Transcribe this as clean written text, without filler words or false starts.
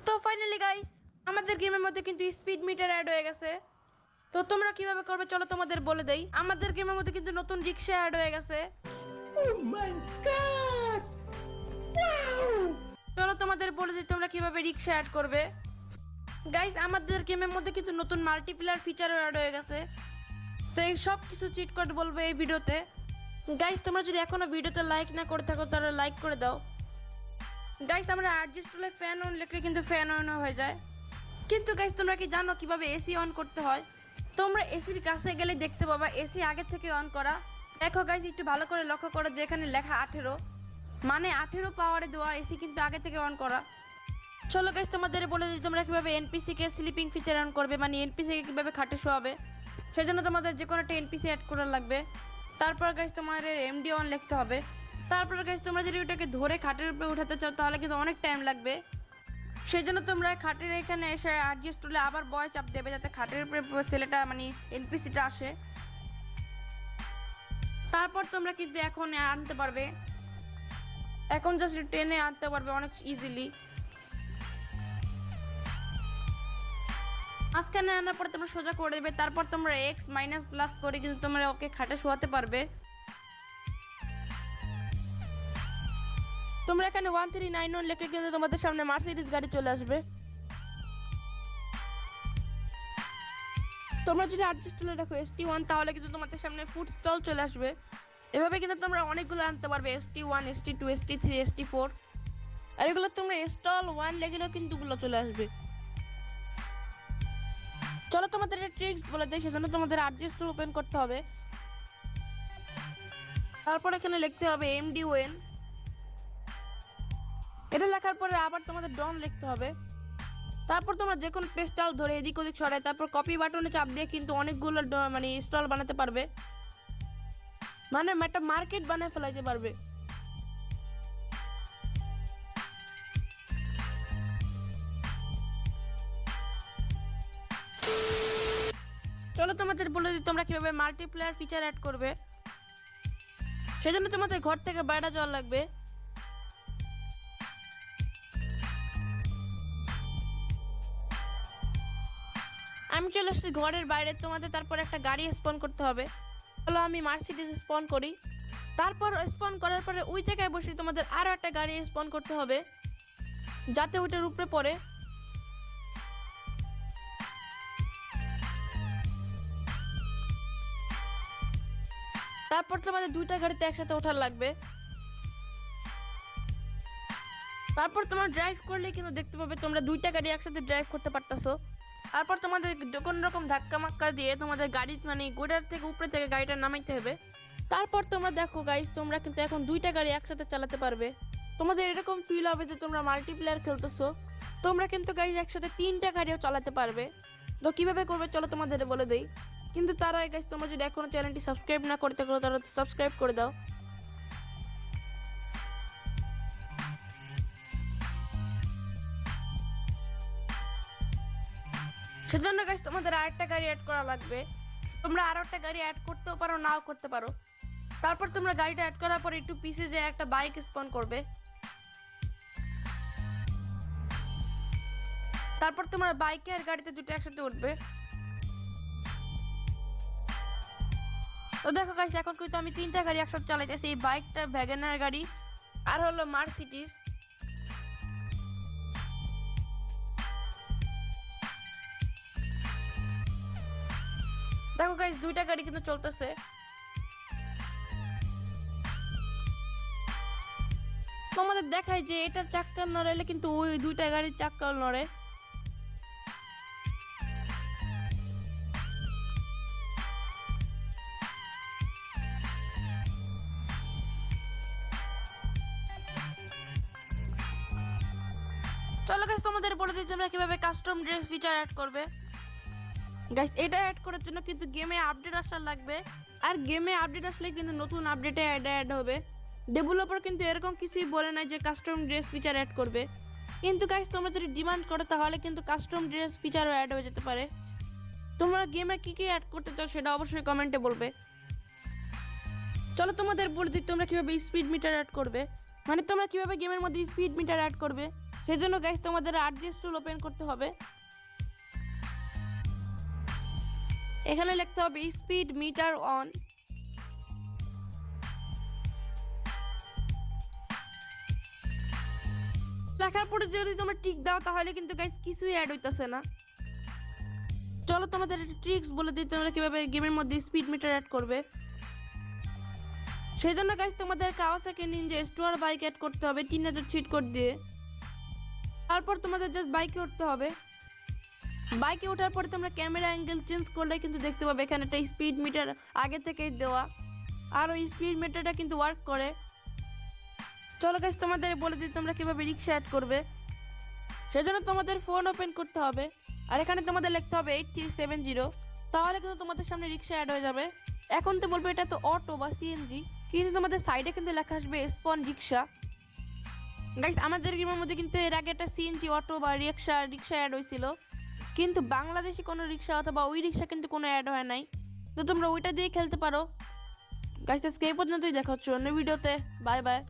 তো finally guys আমাদের গেমের মধ্যে কিন্তু স্পিড মিটার অ্যাড হয়ে গেছে। তো তোমরা কিভাবে করবে চলো তোমাদের বলে দেই। আমাদের গেমের মধ্যে কিন্তু নতুন রিকশা অ্যাড হয়ে গেছে। Oh my god! Wow! চলো তোমাদের বলে দিই তোমরা কিভাবে রিকশা অ্যাড করবে। গাইস আমাদের গেমের মধ্যে কিন্তু নতুন মাল্টিপ্লেয়ার ফিচারও অ্যাড হয়ে গেছে। তো এই সব কিছু চিট কোড বলবো এই ভিডিওতে। গাইস তোমরা যদি এখনো ভিডিওতে লাইক না করে থাকো তাহলে লাইক করে দাও। গাইস আমরা অ্যাডজাস্ট করলে ফ্যান অন লিখলে কিন্তু ফ্যান অন হয়ে যায়। কিন্তু গাইস তোমরা কি জানো কিভাবে এসি অন করতে হয়? তোমরা এসির কাছে গেলে দেখতে পাবা এসি আগে থেকে অন করা। দেখো গাইস একটু ভালো করে লক্ষ্য করো যে এখানে লেখা 18 মানে 18 পাওয়ারে দেওয়া এসি কিন্তু আগে থেকে অন করা। চলো গাইস তোমাদের বলে দিই তোমরা কিভাবে NPC K sleeping feature on করবে, মানে এনপিসি কে কিভাবে খাটে শোয়াবে। সেজন্য তোমাদের যে কোনো একটা এনপিসি অ্যাড করা লাগবে। তারপর গাইস তোমাদের এমডি অন লিখতে হবে। তারপর গাইস তোমরা যদি ওটাকে ধরে খাটের উপরে উঠাতে চাও তাহলে কিন্তু অনেক টাইম লাগবে। সেই জন্য তোমরা খাটের এখানে এসে অ্যাডজাস্ট করলে আবার বয় চাপ দেবে যাতে খাটের উপরে ছেলেটা মানে এনপিসিটা আসে। তারপর তোমরা কিন্তু এখন আনতে পারবে, এখন জাস্ট টেনে আনতে পারবে অনেক ইজিলি। মাঝখানে আনার পরে তোমরা সোজা করে দেবে। তারপর তোমরা এক্স মাইনাস প্লাস করে কিন্তু তোমরা ওকে খাটে শোয়াতে পারবে। তোমরা এখানে 1391 লিখলে কিন্তু তোমাদের সামনে মার্সিডিজ গাড়ি চলে আসবে। তোমরা যদি অ্যাডজাস্ট করে রাখো ST1 তাহলে কিন্তু তোমাদের সামনে ফুড স্টল চলে আসবে। এভাবে কিন্তু তোমরা অনেকগুলো আনতে পারবে, ST1 ST2 ST3 ST4, আর এগুলো তোমরা স্টল 1 লেগেলেও কিন্তু গুলো চলে আসবে। চলো তোমাদের একটা ট্রিক্স বলে দেয়, সেজন্য তোমাদের অ্যাডজাস্ট ওপেন করতে হবে। তারপর এখানে লিখতে হবে MD1। এটা লেখার পরে আবার তোমাদের ডন লিখতে হবে। তারপর তোমরা যে কোনো পেস্টাল ধরে এদিক ওদিক সরাই তারপর কপি বাটনে চাপ দিয়ে কিন্তু অনেকগুলো মানে স্টল বানাতে পারবে, মানে একটা মার্কেট বানিয়ে ফেলাইতে পারবে। চলো তোমাদের বলে দিই তোমরা কিভাবে মাল্টিপ্লেয়ার ফিচার অ্যাড করবে। সেজন্য তোমাদের ঘর থেকে বাইরে যাওয়া লাগবে। আমি চলে এসেছি ঘরের বাইরে, তোমাদের তারপর একটা গাড়ি স্পন করতে হবে। চলো আমি মার্সিডিজ স্পন করি। তারপর স্পন করার পরে ওই জায়গায় বসে তোমাদের আরও একটা গাড়ি স্পন করতে হবে যাতে ওইটার উপরে পড়ে। তারপর তোমাদের দুইটা গাড়িতে একসাথে ওঠার লাগবে। তারপর তোমার ড্রাইভ করলে কিন্তু দেখতে পাবে তোমরা দুইটা গাড়ি একসাথে ড্রাইভ করতে পারতেছো। তারপর তোমাদের কোনো রকম ধাক্কা মাক্কা দিয়ে তোমাদের গাড়ি মানে গোডার থেকে উপরে থেকে গাড়িটা নামাইতে হবে। তারপর তোমরা দেখো গাইস তোমরা কিন্তু এখন দুইটা গাড়ি একসাথে চালাতে পারবে। তোমাদের এরকম ফিল হবে যে তোমরা মাল্টিপ্লেয়ার খেলতেছো। তোমরা কিন্তু গাইস একসাথে 3টা গাড়িও চালাতে পারবে। তো কিভাবে করবে চলো তোমাদের বলে দেই। কিন্তু তার আগে গাইস তোমরা যদি এখনো চ্যানেলটি সাবস্ক্রাইব না করতে পারো তাহলে সাবস্ক্রাইব করে দাও। সেজন্য গাইস তোমাদের আরেকটা গাড়ি অ্যাড করা লাগবে। তোমরা আরো একটা গাড়ি অ্যাড করতেও পারো নাও করতে পারো। তারপর তোমরা গাড়িটা অ্যাড করার পর একটু পিছে যে একটা বাইক স্পন করবে। তারপর তোমরা বাইকে আর গাড়িতে দুটো একসাথে উঠবে। তো দেখো গাইস এখন কিন্তু আমি 3টা গাড়ি একসাথে চালাইতেছি, এই বাইকটা ভ্যাগনার গাড়ি আর হলো মার্সিডিজ। দেখো গাইস দুইটা গাড়ি কিন্তু চলতেছে। তোমাদের দেখায় যে এটার চাক্কা নড়াইলে কিন্তু ওই দুইটা গাড়ির চাক্কা নড়ে। চলো গাইস তোমাদের বলে দিই তোমরা কিভাবে কাস্টম ড্রেস ফিচার অ্যাড করবে। গাইস এটা অ্যাড করার জন্য কিন্তু গেমে আপডেট আসা লাগবে, আর গেমে আপডেট আসলে কিন্তু নতুন আপডেটে অ্যাড হবে। ডেভেলপার কিন্তু এরকম কিছুই বলে না যে কাস্টম ড্রেস ফিচার অ্যাড করবে। কিন্তু গাইস তোমরা যদি ডিমান্ড করো তাহলে কিন্তু কাস্টম ড্রেস ফিচারও অ্যাড হয়ে যেতে পারে। তোমরা গেমে কি কি অ্যাড করতে চাও সেটা অবশ্যই কমেন্টে বলবে। চলো তোমাদের বলে দিই তোমরা কিভাবে স্পিড মিটার অ্যাড করবে, মানে তোমরা কিভাবে গেমের মধ্যে স্পিড মিটার অ্যাড করবে। সেই জন্য গাইস তোমাদের অ্যাডজাস্ট টুল ওপেন করতে হবে। এখানে লিখতে হবে স্পিড মিটার অন। লেখার পরে যদি তোমরা টিক দাও তাহলে কিন্তু গাইস কিছুই অ্যাড হইতাছে না। চলো তোমাদের একটা ট্রিক্স বলে দিই তোমরা কিভাবে গেমের মধ্যে স্পিড মিটার অ্যাড করবে। সেই জন্য গাইস তোমাদের Kawasaki Ninja store bike add করতে হবে 3000 চিট কোড দিয়ে। তারপর তোমাদের জাস্ট বাইকে উঠতে হবে। বাইকে ওঠার পরে তোমরা ক্যামেরা অ্যাঙ্গেল চেঞ্জ করলে কিন্তু দেখতে পাবে এখানে একটা স্পিড মিটার আগে থেকেই দেওয়া, আর ওই স্পিড মিটারটা কিন্তু ওয়ার্ক করে। চলো গাইস তোমাদের বলে দিই তোমরা কিভাবে রিক্সা অ্যাড করবে। সেজন্য তোমাদের ফোন ওপেন করতে হবে, আর এখানে তোমাদের লিখতে হবে 8370, তাহলে কিন্তু তোমাদের সামনে রিক্সা অ্যাড হয়ে যাবে। এখন তো বলবো এটা তো অটো বা সিএনজি, কিন্তু তোমাদের সাইডে কিন্তু লেখা আসবে স্পন রিক্সা। গাইস আমাদের গেমের মধ্যে কিন্তু এর আগে একটা সিএনজি অটো বা রিক্সা অ্যাড হয়েছিল, কিন্তু বাংলাদেশি কোনো রিক্সা অথবা ওই রিক্সা কিন্তু কোনো অ্যাড হয় নাই। তো তোমরা ওইটা দিয়ে খেলতে পারো। গাইস আজকে এই পর্যন্তই, দেখা হচ্ছে অন্য ভিডিওতে। Bye bye.